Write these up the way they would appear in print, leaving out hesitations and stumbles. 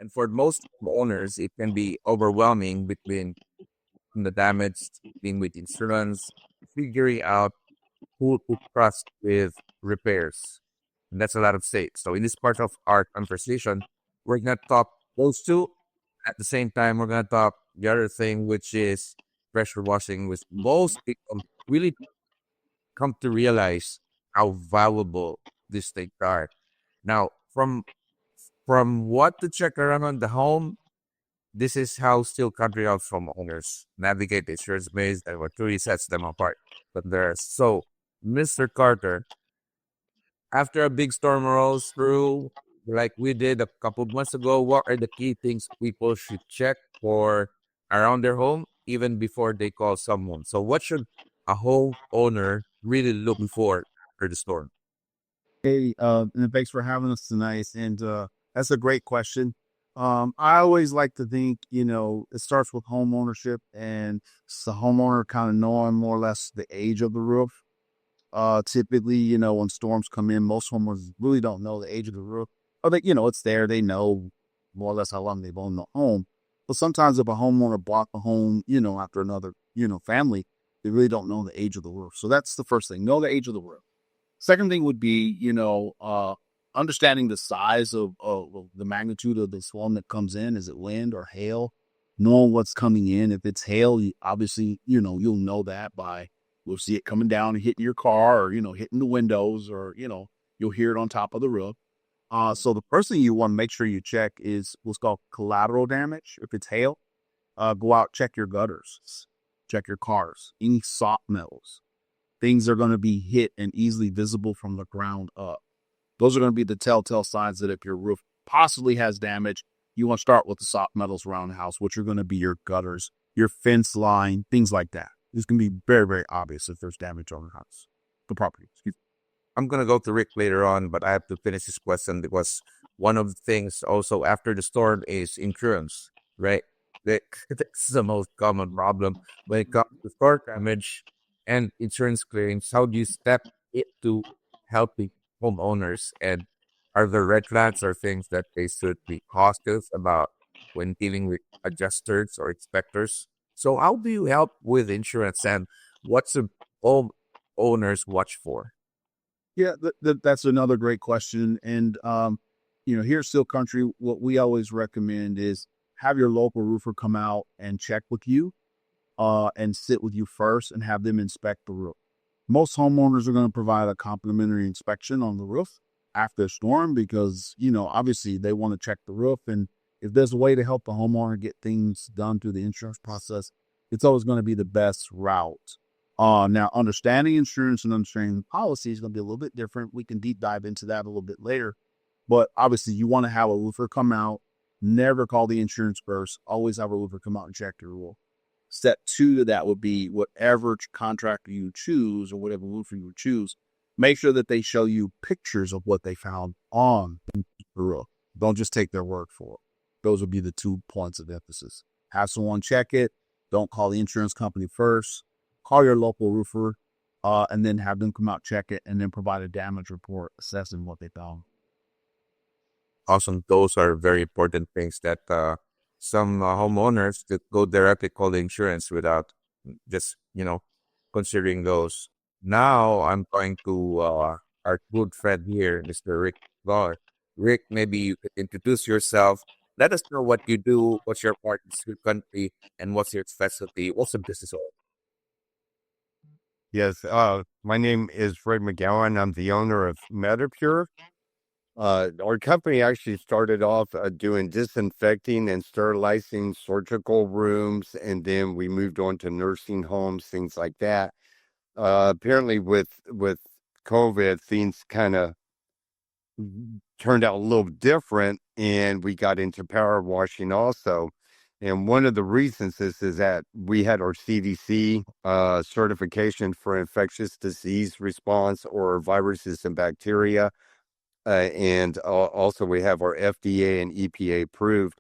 And for most owners, it can be overwhelming between the damage, dealing with insurance, figuring out who to trust with repairs. And that's a lot of stake. So in this part of our conversation, we're gonna talk those two. At the same time, we're gonna talk the other thing, which is pressure washing, which most people really come to realize how valuable these things are. Now, from what to check around on the home, this is how steel country house homeowners navigate the insurance maze and what truly sets them apart. But there's so, Mr. Carter, after a big storm rolls through, like we did a couple of months ago, what are the key things people should check for around their home even before they call someone? So, what should a homeowner really look for after the storm? Hey, and thanks for having us tonight. And that's a great question. I always like to think, it starts with home ownership and it's the homeowner kind of knowing more or less the age of the roof. Typically, when storms come in, most homeowners really don't know the age of the roof. Or they, it's there. They know more or less how long they've owned the home. But sometimes if a homeowner bought the home, after another, family, they really don't know the age of the roof. So that's the first thing. Know the age of the roof. Second thing would be, understanding the size of the magnitude of the storm that comes in. Is it wind or hail? Knowing what's coming in. If it's hail, obviously, you'll know that we'll see it coming down and hitting your car or, hitting the windows or, you'll hear it on top of the roof. So the first thing you want to make sure you check is what's called collateral damage. If it's hail, go out, check your gutters, check your cars, any soft metals. Things are going to be hit and easily visible from the ground up. Those are going to be the telltale signs that if your roof possibly has damage, you want to start with the soft metals around the house, which are going to be your gutters, your fence line, things like that. It's going to be very, very obvious if there's damage on the house, the property. Excuse me. I'm gonna go to Rick later on, but I have to finish this question because one of the things also after the storm is insurance, right? That that's the most common problem when it comes to storm damage and insurance claims. How do you step into helping homeowners? And are there red flags or things that they should be cautious about when dealing with adjusters or inspectors? So how do you help with insurance and what's the homeowners watch for? Yeah, that's another great question. And, here at Steel Country, what we always recommend is have your local roofer come out and check with you and sit with you first and have them inspect the roof. Most homeowners are going to provide a complimentary inspection on the roof after a storm because, obviously they want to check the roof. And if there's a way to help the homeowner get things done through the insurance process, it's always going to be the best route. Now, understanding insurance and understanding policy is going to be a little bit different. We can deep dive into that a little bit later. But obviously, you want to have a roofer come out. Never call the insurance first. Always have a roofer come out and check your roof. Step two to that would be whatever contractor you choose or whatever roofer you choose, make sure that they show you pictures of what they found on the roof. Don't just take their word for it. Those would be the 2 points of emphasis. Have someone check it. Don't call the insurance company first. Call your local roofer and then have them come out, check it, and then provide a damage report assessing what they found. Awesome. Those are very important things that some homeowners that go directly call the insurance without just, considering those. Now I'm going to our good friend here, Mr. Rick Gar. Rick, maybe you could introduce yourself. Let us know what you do, what's your part in your country, and what's your specialty. What's the business all? Yes, my name is Fred McGowan. I'm the owner of Metapure. Our company actually started off doing disinfecting and sterilizing surgical rooms, and then we moved on to nursing homes, things like that. Apparently, with COVID, things kind of turned out a little different, and we got into power washing also. And one of the reasons is that we had our CDC certification for infectious disease response or viruses and bacteria. And also we have our FDA and EPA-approved.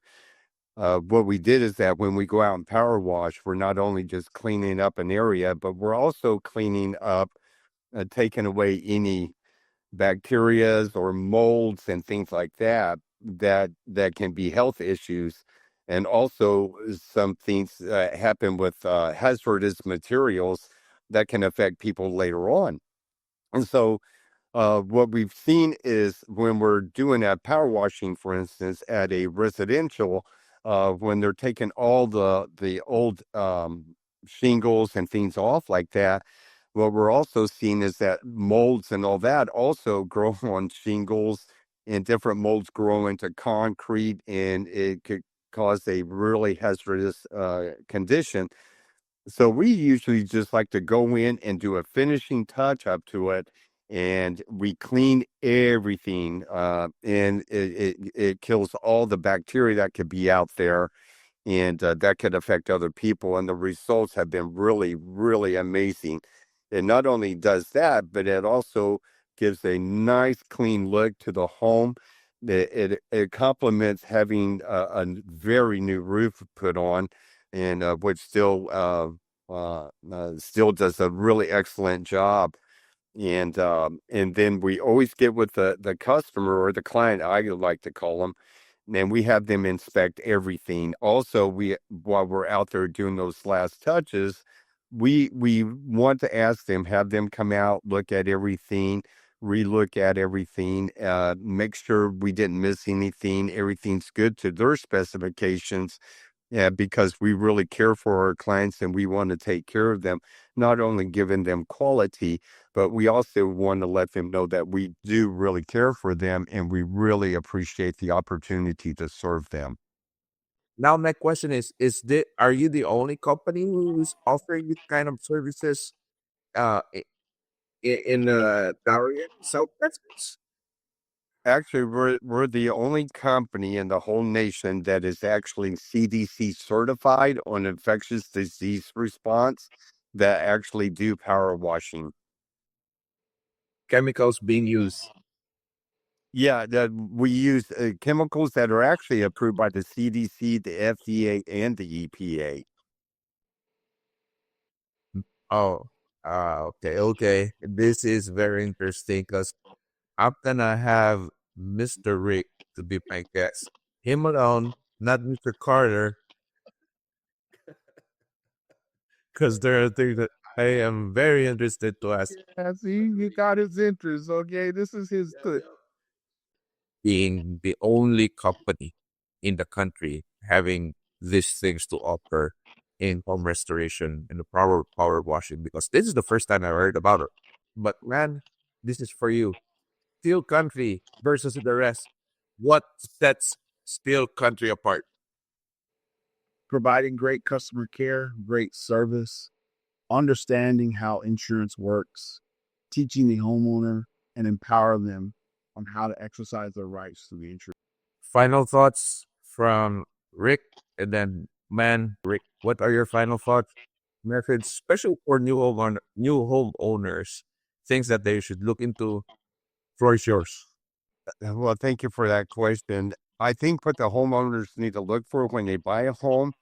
What we did is that when we go out and power wash, we're not only just cleaning up an area, but we're also cleaning up, taking away any bacterias or molds and things like that. that can be health issues, and also some things happen with hazardous materials that can affect people later on. And so what we've seen is when we're doing a power washing, for instance, at a residential, when they're taking all the old shingles and things off like that, what we're also seeing is that molds and all that also grow on shingles, and different molds grow into concrete, and it could cause a really hazardous condition. So we usually just like to go in and do a finishing touch up to it, and we clean everything, and it kills all the bacteria that could be out there, and that could affect other people. And the results have been really, really amazing. It not only does that, but it also gives a nice, clean look to the home. It complements having a very new roof put on, and which still does a really excellent job. And then we always get with the customer or the client, I like to call them, and we have them inspect everything. Also, we while we're out there doing those last touches, we want to ask them, have them come out, look at everything, relook at everything, make sure we didn't miss anything, everything's good to their specifications. Yeah, because we really care for our clients and we want to take care of them, not only giving them quality, but we also want to let them know that we do really care for them and we really appreciate the opportunity to serve them. Now, my question is are you the only company who's offering this kind of services uh, i- in Darien, South Texas? Actually, we're the only company in the whole nation that is actually CDC certified on infectious disease response that actually do power washing. Chemicals being used. Yeah, that we use chemicals that are actually approved by the CDC, the FDA, and the EPA. Oh, okay, okay. This is very interesting because I'm gonna have Mr. Rick to be my guest. Him alone, not Mr. Carter, because there are things that I am very interested to ask. Yeah, see, you got his interest. Okay, this is his. Being the only company in the country having these things to offer in home restoration and the power washing, because this is the first time I heard about it. But man, this is for you. Steel Country versus the rest. What sets Steel Country apart? Providing great customer care, great service, understanding how insurance works, teaching the homeowner and empower them on how to exercise their rights through the insurance. Final thoughts from Rick, and then man, Rick, what are your final thoughts? Methods, special for new homeowners, things that they should look into. Floor is yours. Well, thank you for that question. I think what the homeowners need to look for when they buy a home,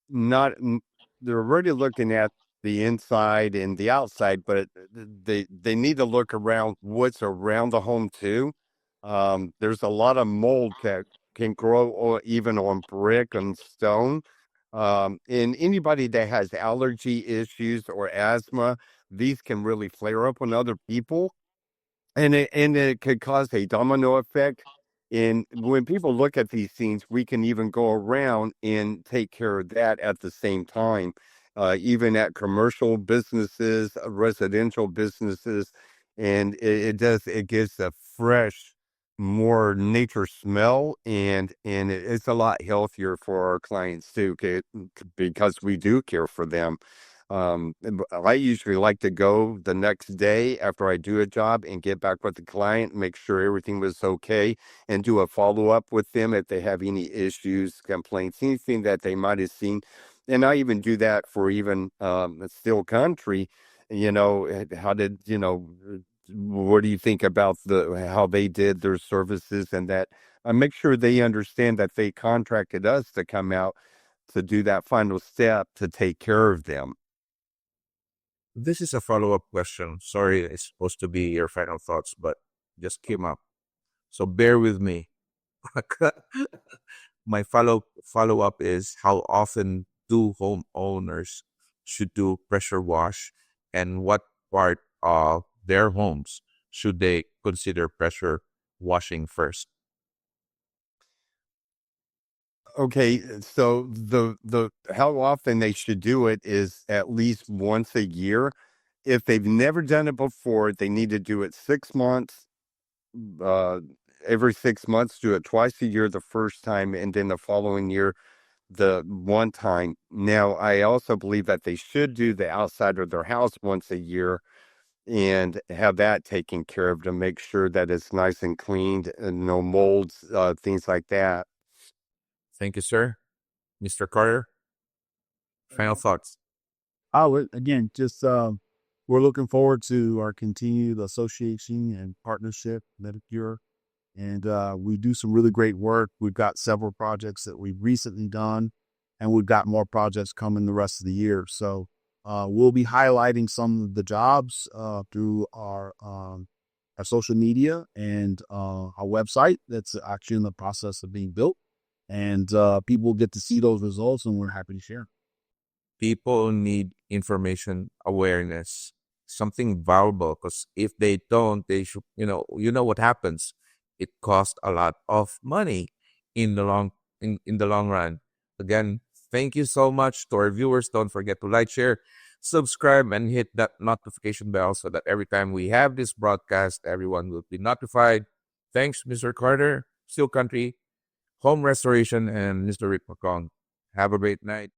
not n- they're already looking at the inside and the outside, but they need to look around what's around the home too. There's a lot of mold that can grow or even on brick and stone. And anybody that has allergy issues or asthma, these can really flare up on other people, and it could cause a domino effect. And when people look at these things, we can even go around and take care of that at the same time, even at commercial businesses, residential businesses, and it gives a fresh, more nature smell, and it's a lot healthier for our clients too, because we do care for them. I usually like to go the next day after I do a job and get back with the client, make sure everything was okay, and do a follow up with them if they have any issues, complaints, anything that they might have seen. And I even do that for even Still Country. How did what do you think about how they did their services, and that I make sure they understand that they contracted us to come out to do that final step to take care of them. This is a follow-up question. Sorry, it's supposed to be your final thoughts, but just came up. So bear with me. My follow up is, how often do homeowners should do pressure wash, and what part of their homes should they consider pressure washing first? Okay, so the how often they should do it is at least once a year. If they've never done it before, they need to do it 6 months. Uh, every 6 months, do it twice a year the first time, and then the following year the one time. Now, I also believe that they should do the outside of their house once a year and have that taken care of to make sure that it's nice and cleaned and no molds, things like that. Thank you, sir. Mr. Carter, final thoughts. I would again just we're looking forward to our continued association and partnership, Metapure, and we do some really great work. We've got several projects that we've recently done, and we've got more projects coming the rest of the year. So we'll be highlighting some of the jobs through our social media and our website that's actually in the process of being built, and people get to see those results, and we're happy to share. People need information awareness, something valuable, because if they don't, they should, what happens. It costs a lot of money in the long run. Again, thank you so much to our viewers. Don't forget to like, share, subscribe, and hit that notification bell so that every time we have this broadcast, everyone will be notified. Thanks, Mr. Carter, Steel Country, Home Restoration, and Mr. Rick McCong. Have a great night.